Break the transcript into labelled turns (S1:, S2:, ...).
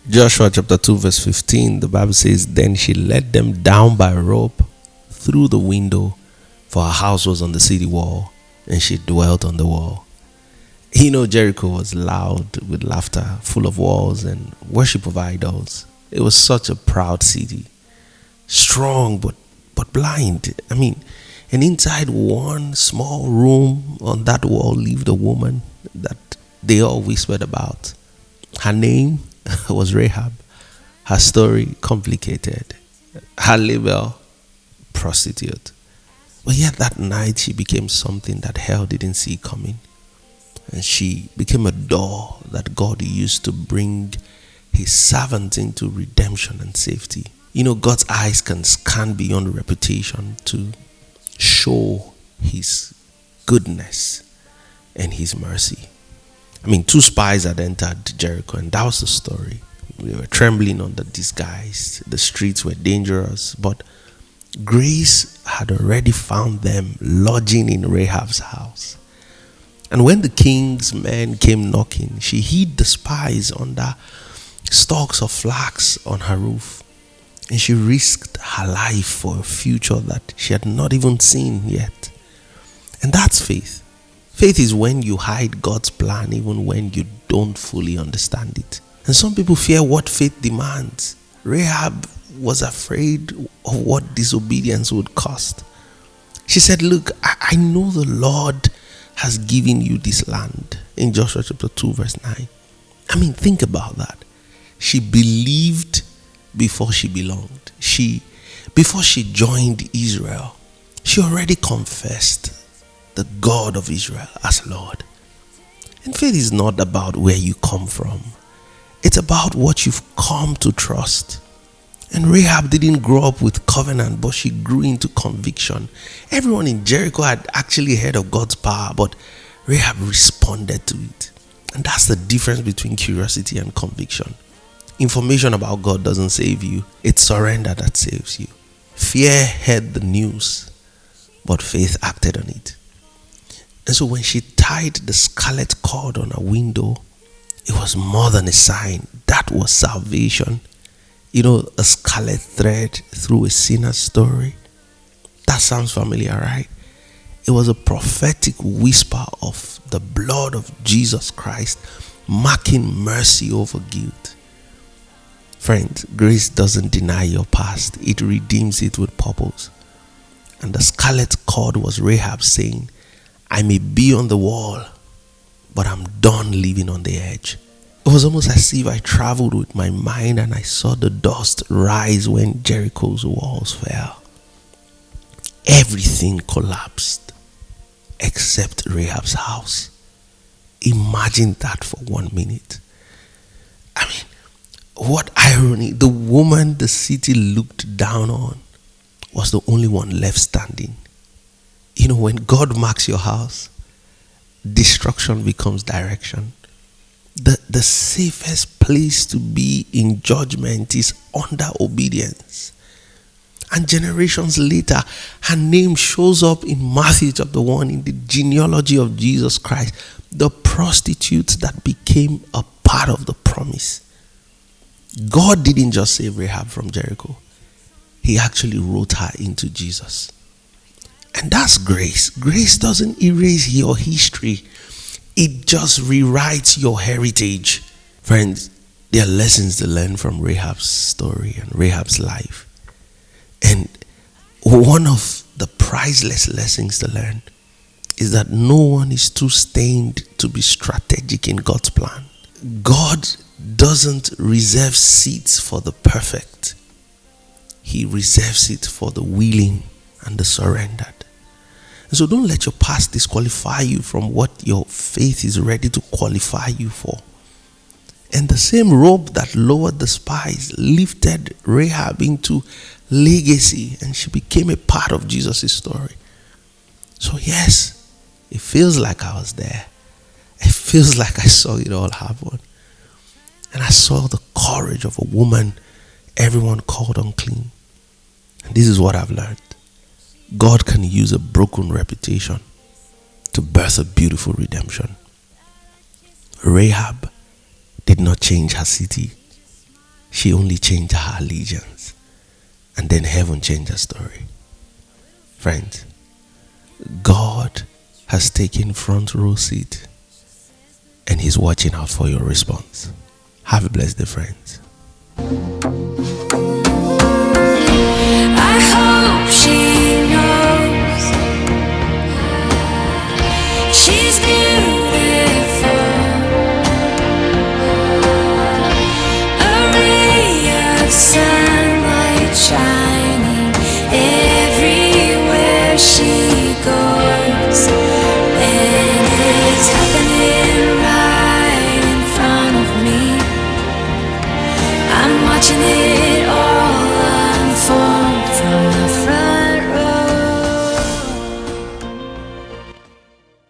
S1: Joshua chapter 2 verse 15, the Bible says, then she let them down by rope through the window, for her house was on the city wall, and she dwelt on the wall. Jericho was loud with laughter, full of walls and worship of idols. It was such a proud city, strong but blind. And inside one small room on that wall lived a woman that they all whispered about. Her name was Rahab. Her story complicated. Her label, prostitute. But yet that night she became something that hell didn't see coming. And she became a door that God used to bring his servants into redemption and safety. God's eyes can scan beyond reputation to show his goodness and his mercy. Two spies had entered Jericho, and that was the story. They were trembling under disguise. The streets were dangerous, but grace had already found them lodging in Rahab's house. And when the king's men came knocking, she hid the spies under stalks of flax on her roof. And she risked her life for a future that she had not even seen yet. And that's faith. Faith is when you hide God's plan even when you don't fully understand it. And some people fear what faith demands. Rahab was afraid of what disobedience would cost. She said, look, I know the Lord has given you this land. In Joshua chapter 2 verse 9. Think about that. She believed before she belonged. Before she joined Israel, she already confessed the God of Israel as Lord. And faith is not about where you come from. It's about what you've come to trust. And Rahab didn't grow up with covenant, but she grew into conviction. Everyone in Jericho had actually heard of God's power, but Rahab responded to it. And that's the difference between curiosity and conviction. Information about God doesn't save you. It's surrender that saves you. Fear heard the news, but faith acted on it. And so when she tied the scarlet cord on her window, it was more than a sign. That was salvation. A scarlet thread through a sinner's story. That sounds familiar, right? It was a prophetic whisper of the blood of Jesus Christ marking mercy over guilt. Friends, grace doesn't deny your past. It redeems it with purpose. And the scarlet cord was Rahab saying, I may be on the wall, but I'm done living on the edge. It was almost as if I traveled with my mind and I saw the dust rise when Jericho's walls fell. Everything collapsed except Rahab's house. Imagine that for 1 minute. What irony. The woman the city looked down on was the only one left standing. When God marks your house, destruction becomes direction. The safest place to be in judgment is under obedience. And generations later, her name shows up in Matthew chapter 1 in the genealogy of Jesus Christ, the prostitute that became a part of the promise. God didn't just save Rahab from Jericho. He actually wrote her into Jesus. And that's grace. Grace doesn't erase your history. It just rewrites your heritage. Friends, there are lessons to learn from Rahab's story and Rahab's life. And one of the priceless lessons to learn is that no one is too stained to be strategic in God's plan. God doesn't reserve seats for the perfect. He reserves it for the willing and the surrendered. And so don't let your past disqualify you from what your faith is ready to qualify you for. And the same rope that lowered the spies lifted Rahab into legacy, and she became a part of Jesus' story. So yes, it feels like I was there. It feels like I saw it all happen. And I saw the courage of a woman everyone called unclean. And this is what I've learned. God can use a broken reputation to birth a beautiful redemption. Rahab did not change her city. She only changed her allegiance. And then heaven changed her story. Friends, God has taken front row seat and he's watching out for your response. Have a blessed day, friends.
S2: I hope she knows she's beautiful. A ray of sunlight shining everywhere she goes, and it's happening right in front of me. I'm watching it.